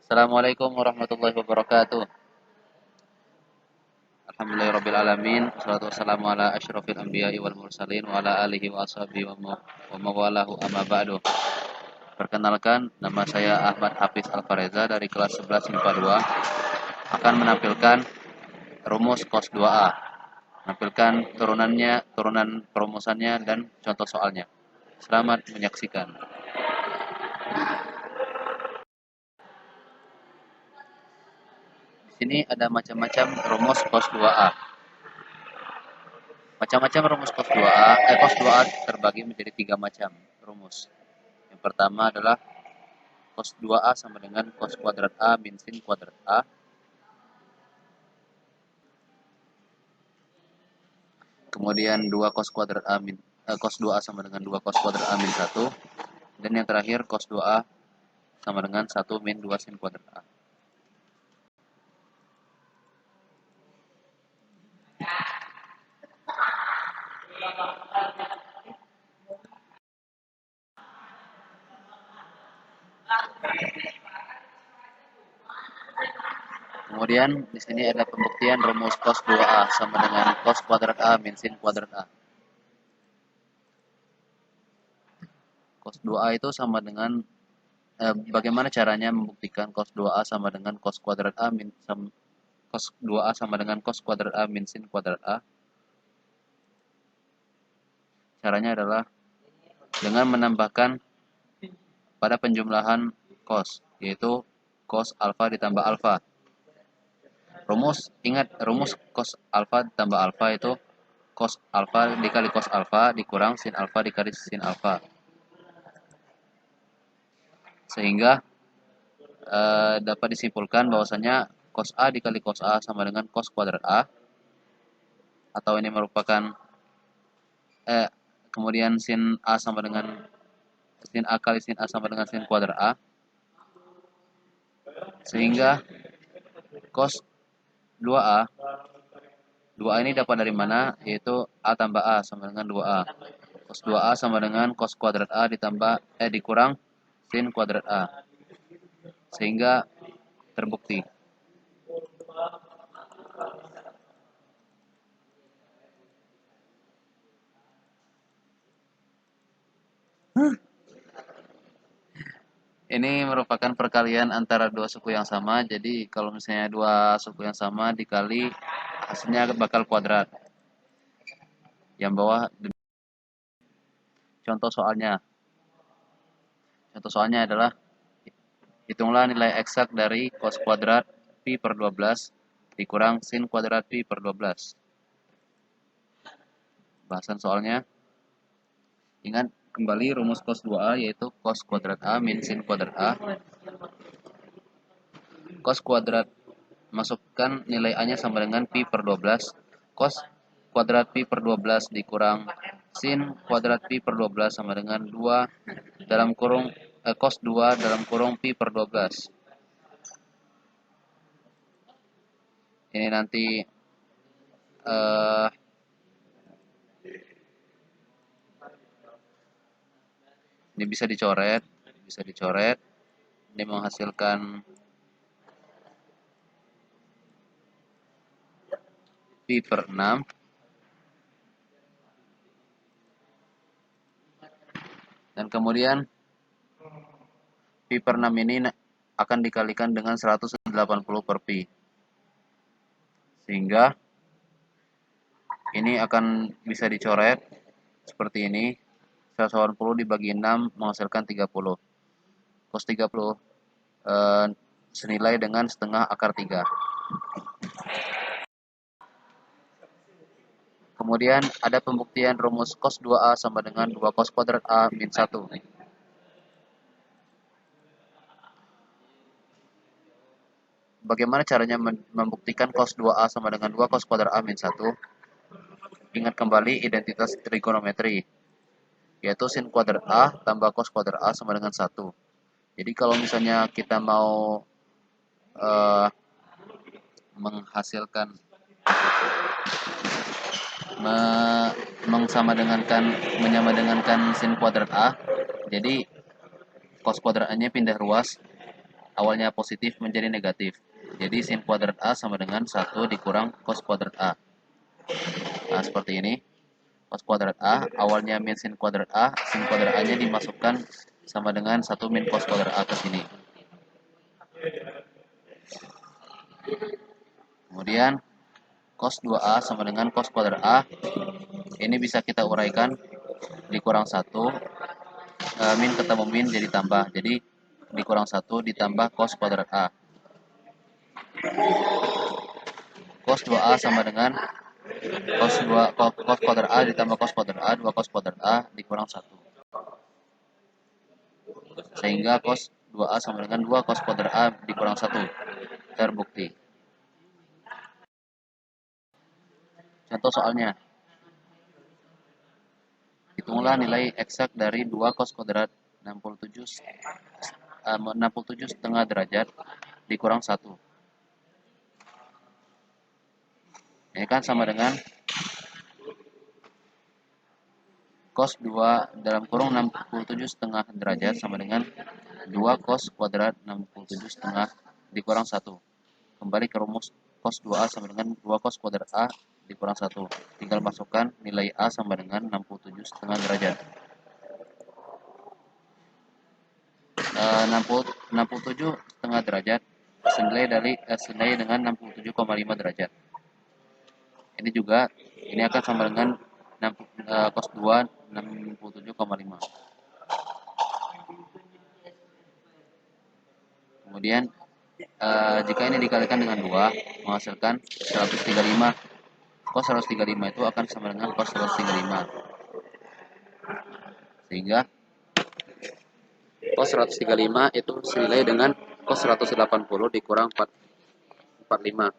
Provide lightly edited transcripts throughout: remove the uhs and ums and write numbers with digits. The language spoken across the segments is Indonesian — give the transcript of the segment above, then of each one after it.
Assalamualaikum warahmatullahi wabarakatuh. Alhamdulillahirrabbilalamin. Wassalatu wassalamu ala asyrafil anbiya'i wal mursalin wa ala alihi wa ashabihi wa mawalahu amma ba'du. Perkenalkan, nama saya Ahmad Hafiz Alfareza dari kelas 11 MIPA 2 akan menampilkan rumus cos 2A. Menampilkan turunan perumusannya dan contoh soalnya. Selamat menyaksikan. Di sini ada macam-macam rumus cos 2A. Macam-macam rumus cos 2A, cos 2A terbagi menjadi 3 macam rumus. Yang pertama adalah cos 2A sama dengan cos kuadrat A min sin kuadrat A. Kemudian 2 cos kuadrat A min cos 2A sama dengan 2 cos kuadrat A min 1. Dan yang terakhir cos 2A sama dengan 1 min 2 sin kuadrat A. Kemudian di sini ada pembuktian rumus cos 2A sama dengan cos kuadrat A min sin kuadrat A. Cos 2A itu sama dengan bagaimana caranya membuktikan cos 2A sama dengan cos kuadrat A min cos 2A sama dengan cos kuadrat A min sin kuadrat A? Caranya adalah dengan menambahkan pada penjumlahan cos, yaitu cos alfa ditambah alfa. Ingat rumus cos alfa ditambah alfa itu cos alfa dikali cos alfa dikurang sin alfa dikali sin alfa. Sehingga dapat disimpulkan bahwasanya cos A dikali cos A sama dengan cos kuadrat A. Atau ini merupakan kemudian sin A sama dengan sin A kali sin A sama dengan sin kuadrat A. Sehingga cos 2A 2A ini dapat dari mana? Yaitu A tambah A sama dengan 2A. Cos 2A sama dengan cos kuadrat A dikurang sin kuadrat A. Sehingga terbukti. Ini merupakan perkalian antara dua suku yang sama. Jadi kalau misalnya dua suku yang sama dikali, hasilnya bakal kuadrat. Yang bawah contoh soalnya. Contoh soalnya adalah hitunglah nilai eksak dari cos kuadrat pi per 12 dikurang sin kuadrat pi per 12. Bahasan soalnya. Ingat kembali rumus cos 2A yaitu cos kuadrat A min sin kuadrat A. Cos kuadrat masukkan nilai A-nya sama dengan pi per 12. Cos kuadrat pi per 12 dikurang sin kuadrat pi per 12 sama dengan 2 dalam kurung cos 2 dalam kurung pi per 12. Ini nanti ini bisa dicoret. Ini menghasilkan pi per 6. Dan kemudian pi per 6 ini akan dikalikan dengan 180 per pi. Sehingga ini akan bisa dicoret seperti ini. 180 dibagi 6 menghasilkan 30. Cos 30 senilai dengan setengah akar 3. Kemudian ada pembuktian rumus cos 2A sama dengan 2 cos kuadrat A min 1. Bagaimana caranya membuktikan cos 2A sama dengan 2 cos kuadrat A min 1? Ingat kembali identitas trigonometri, yaitu sin kuadrat A tambah cos kuadrat A sama dengan 1. Jadi kalau misalnya kita mau menghasilkan menyamadengankan sin kuadrat A, jadi cos kuadrat A-nya pindah ruas, awalnya positif menjadi negatif. Jadi sin kuadrat A sama dengan 1 dikurang cos kuadrat A. Nah, seperti ini. Cos kuadrat A, awalnya min sin kuadrat A, sin kuadrat A-nya dimasukkan sama dengan 1 min cos kuadrat A ke sini. Kemudian, cos 2A sama dengan cos kuadrat A. Ini bisa kita uraikan dikurang 1, min ketemu min jadi tambah. Jadi, dikurang 1 ditambah cos kuadrat A. Cos 2A sama dengan cos kuadrat A ditambah cos kuadrat A, 2 cos kuadrat A dikurang 1. Sehingga cos 2A sama dengan 2 cos kuadrat A dikurang 1. Terbukti. Contoh soalnya. Hitunglah nilai eksak dari 2 cos kuadrat 67 setengah derajat dikurang 1. Ini kan sama dengan cos 2 dalam kurung 67 setengah derajat sama dengan 2 cos kuadrat 67 setengah dikurang 1. Kembali ke rumus cos 2A sama dengan 2 cos kuadrat A dikurang 1. Tinggal masukkan nilai A sama dengan 67 setengah derajat. 67 setengah derajat senilai dengan 67,5 derajat. Ini juga akan sama dengan cos 2 67,5. Kemudian jika ini dikalikan dengan 2 menghasilkan 135. Cos 135 itu akan sama dengan cos 135. Sehingga cos 135 itu senilai dengan cos 180 dikurang 45.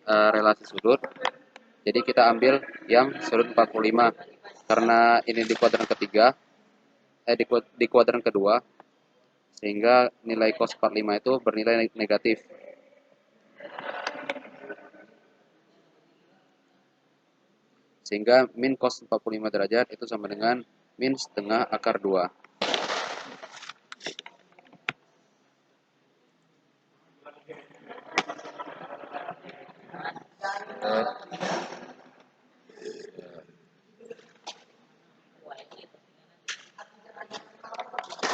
Relasi sudut. Jadi kita ambil yang sudut 45 karena ini di kuadran ketiga, di kuadran kedua, sehingga nilai cos 45 itu bernilai negatif. Sehingga min cos 45 derajat itu sama dengan min setengah akar 2.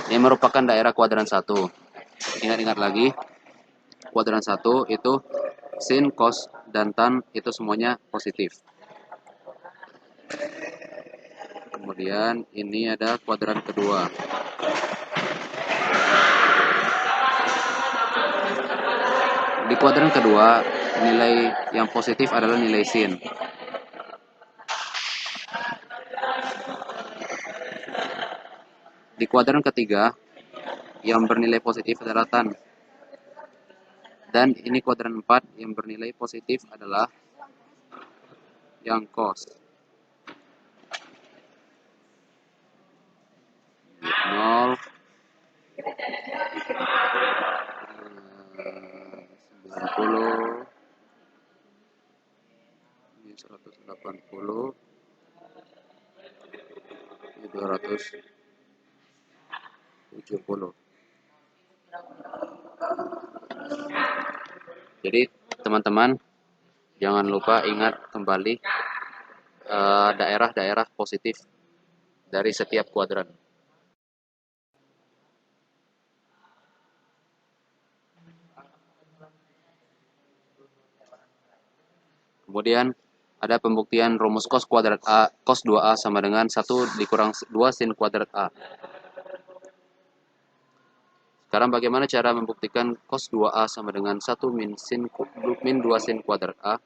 Ini merupakan daerah kuadran 1. Ingat-ingat lagi, kuadran 1 itu sin, cos, dan tan itu semuanya positif. Kemudian ini ada kuadran kedua. Di kuadran kedua, nilai yang positif adalah nilai sin. Di kuadran ketiga, yang bernilai positif adalah tan. Dan ini kuadran 4, yang bernilai positif adalah yang cos. 0, 90, 180, 270. Jadi teman-teman jangan lupa ingat kembali daerah-daerah positif dari setiap kuadran. Kemudian ada pembuktian rumus cos kuadrat A, cos 2A sama dengan 1 dikurang 2 sin kuadrat A. Sekarang bagaimana cara membuktikan cos 2A sama dengan 1 min 2 sin kuadrat A?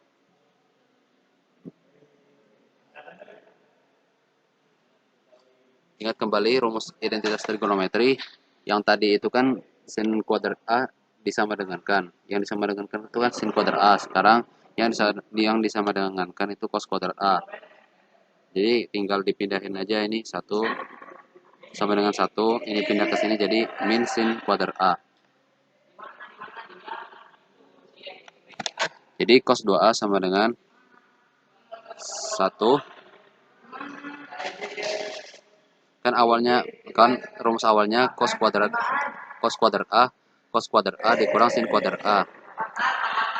Ingat kembali rumus identitas trigonometri. Yang tadi itu kan sin kuadrat A disama dengankan. Yang disama dengankan itu kan sin kuadrat A. Sekarang yang disama dengankan itu cos kuadrat A. Jadi tinggal dipindahin aja ini 1 sama dengan 1, ini pindah ke sini jadi min sin kuadrat A. Jadi cos 2A sama dengan 1, kan rumus awalnya cos kuadrat A cos kuadrat A dikurang sin kuadrat A.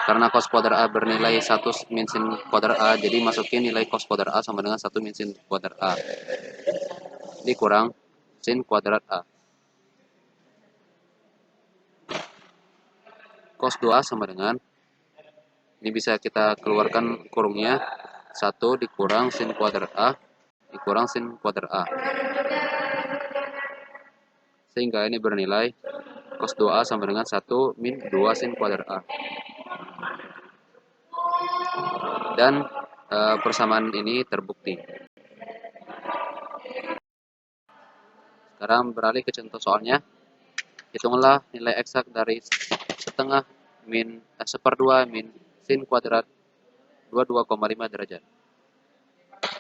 Karena cos kuadrat A bernilai 1 min sin kuadrat A, jadi masukin nilai cos kuadrat A sama dengan 1 min sin kuadrat A. Dikurang sin kuadrat A. Cos 2A sama dengan, ini bisa kita keluarkan kurungnya, 1 dikurang sin kuadrat A dikurang sin kuadrat A. Sehingga ini bernilai cos 2A sama dengan 1 min 2 sin kuadrat A. Dan persamaan ini terbukti. Sekarang beralih ke contoh soalnya. Hitunglah nilai eksak dari setengah min seperdua min sin kuadrat 22,5 derajat.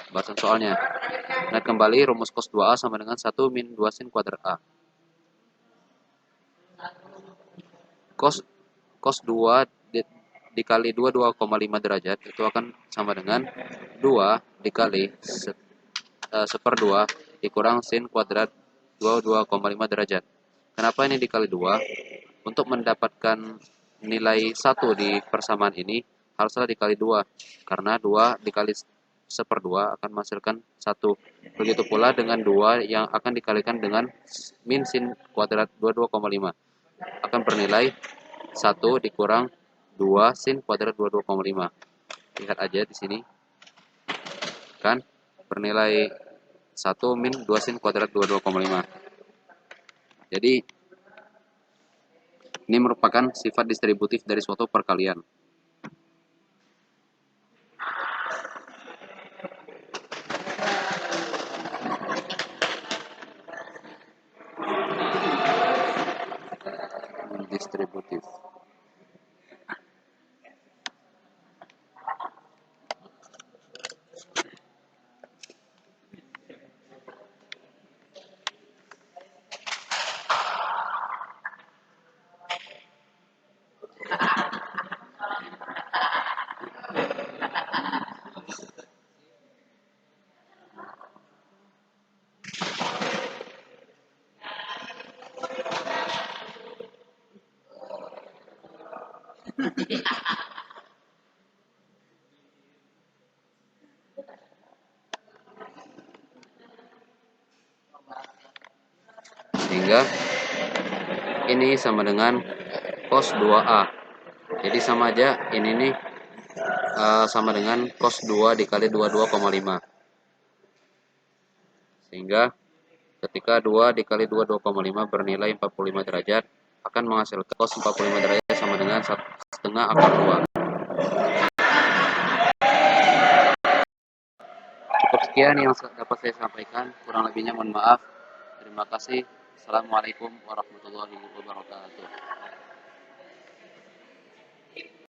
Bahasan soalnya. Nah, kembali rumus cos 2A sama dengan 1 min 2 sin kuadrat A. Cos 2 dikali 22,5 derajat itu akan sama dengan 2 dikali seperdua dikurang sin kuadrat 22,5 derajat. Kenapa ini dikali 2? Untuk mendapatkan nilai 1 di persamaan ini haruslah dikali 2. Karena 2 dikali seperdua akan menghasilkan 1. Begitu pula dengan 2 yang akan dikalikan dengan min sin kuadrat 22,5 akan bernilai 1 dikurang 2 sin kuadrat 22,5. Lihat aja di sini. Kan bernilai 1 min 2 sin kuadrat 22,5. Jadi ini merupakan sifat distributif dari suatu perkalian. Distributif. Sehingga ini sama dengan cos 2A. Jadi sama aja ini nih sama dengan cos 2 dikali 22,5. Sehingga ketika 2 dikali 22,5 bernilai 45 derajat akan menghasilkan cos 45 derajat sama dengan 1/2 akar 2. Cukup sekian yang dapat saya sampaikan. Kurang lebihnya mohon maaf. Terima kasih. Assalamualaikum warahmatullahi wabarakatuh.